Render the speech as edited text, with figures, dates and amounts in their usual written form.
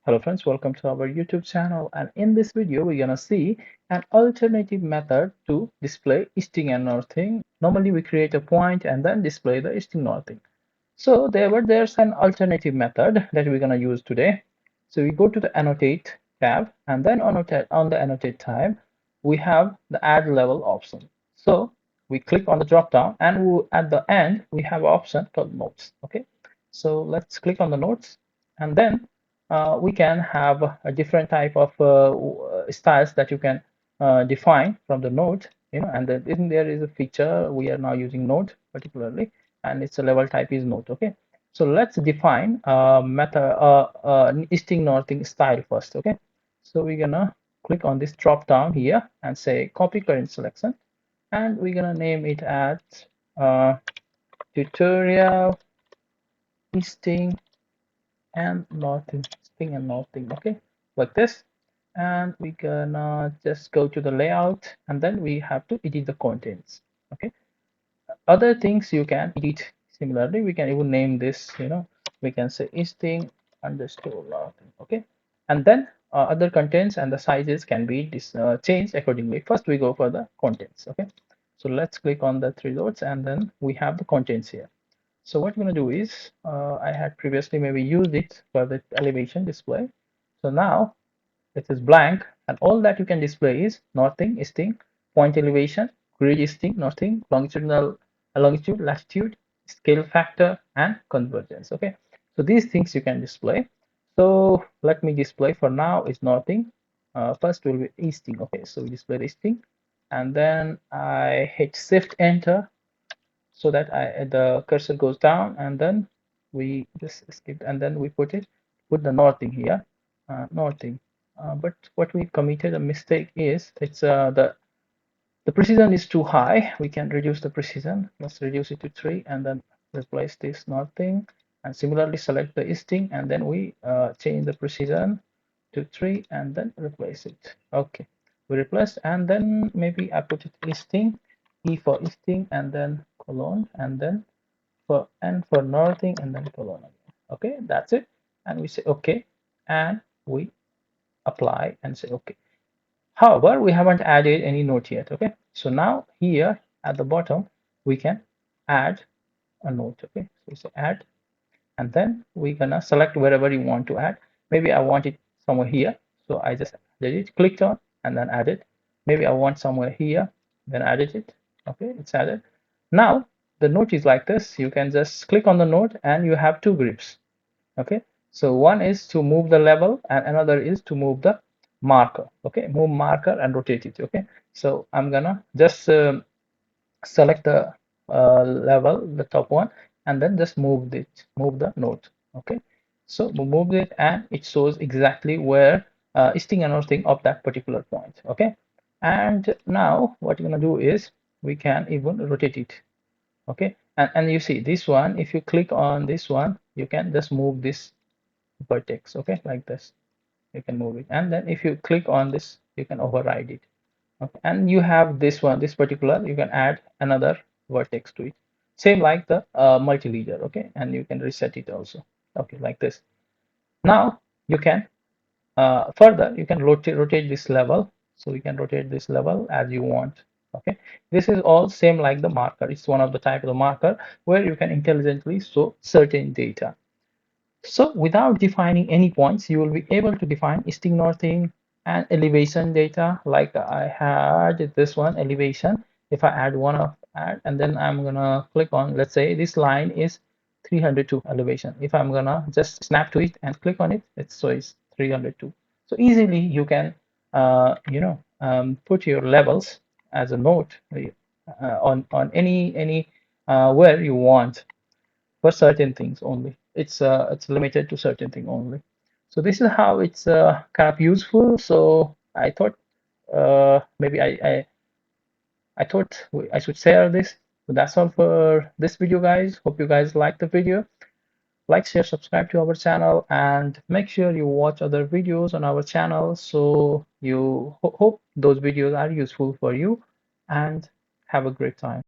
Hello friends, welcome to our YouTube channel, and in this video we're gonna see an alternative method to display easting and northing. Normally we create a point and then display the easting northing. So there's an alternative method that we're gonna use today. So we go to the annotate tab, and then on the annotate tab we have the add level option. So we click on the drop down, and at the end we have an option called notes. Okay, so let's click on the notes, and then we can have a different type of styles that you can define from the node. And then there is a feature we are now using node particularly, and its a level type is node. Okay, so let's define method easting northing style first. Okay, so we're gonna click on this drop down here and say copy current selection, and we're gonna name it as uh, tutorial easting and northing, easting and northing. Okay, like this. And we gonna just go to the layout, and then we have to edit the contents. Okay, other things you can edit similarly. We can even name this, we can say easting underscore northing. Okay, and then other contents and the sizes can be changed accordingly. First we go for the contents. Okay, so let's click on the three dots, and then we have the contents here. So what we're going to do is, I had previously maybe used it for the elevation display. So now it is blank, and all that you can display is northing, easting, point elevation, grid easting, northing, longitudinal, longitude, latitude, scale factor, and convergence. Okay, so these things you can display. So let me display for now is northing. First will be easting. Okay, so we display the easting, and then I hit Shift Enter so that the cursor goes down, and then we just skip, and then we put the northing here, northing. But what we committed a mistake is the precision is too high. We can reduce the precision. Let's reduce it to 3, and then replace this northing, and similarly select the easting, and then we change the precision to 3, and then replace it. Okay, we replaced, and then maybe I put it easting, E for easting, and then colon, and then for N for northing, and then colon again. Okay, that's it, and we say okay, and we apply and say okay. However, we haven't added any note yet. Okay, so now here at the bottom we can add a note. Okay, so we say add, and then we're gonna select wherever you want to add. Maybe I want it somewhere here, so I just did it, clicked on, and then added. Maybe I want somewhere here, then added it. Okay, it's added. Now the note is like this. You can just click on the note, and you have two grips. Okay, so one is to move the level, and another is to move the marker. Okay, move marker and rotate it. Okay, so I'm gonna just select the level, the top one, and then just move the node. Okay, so we move it, and it shows exactly where easting and northing of that particular point. Okay, and now what you're gonna do is we can even rotate it. Okay, and you see this one, if you click on this one, you can just move this vertex. Okay, like this, you can move it, and then if you click on this, you can override it. Okay, and you have this one, this particular, you can add another vertex to it, same like the multi-leader. Okay, and you can reset it also. Okay, like this. Now you can further you can rotate this level, so you can rotate this level as you want. Okay, this is all same like the marker. It's one of the type of the marker where you can intelligently show certain data. So without defining any points, you will be able to define easting, northing, and elevation data. Like I had this one elevation. If I add one of add, and then I'm gonna click on, let's say this line is 302 elevation. If I'm gonna just snap to it and click on it, so it's 302. So easily you can, put your levels as a note on any where you want for certain things only. It's limited to certain thing only. So this is how it's kind of useful. So I thought maybe I thought I should share this. So that's all for this video, guys. Hope you guys like the video. Like, share, subscribe to our channel, and make sure you watch other videos on our channel. So you hope those videos are useful for you, and have a great time.